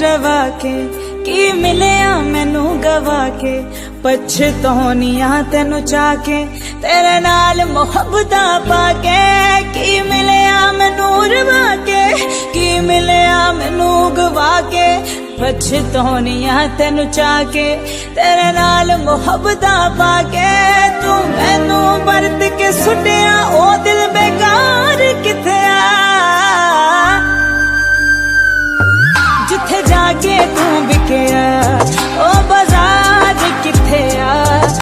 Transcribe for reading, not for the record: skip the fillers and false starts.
रवा के की मिलिया मैनू गवा के पछताउनिया तेनू चाह के तेरे नाल मुहब्बतां पाके की मिलिया मैनू रवा के की मिलिया मैनू गवा के पछताउनिया तेनू चाह के तेरे नाल मुहब्बतां पाके तू मैनू बरत के सुटिया ओ दिल बेकार किथे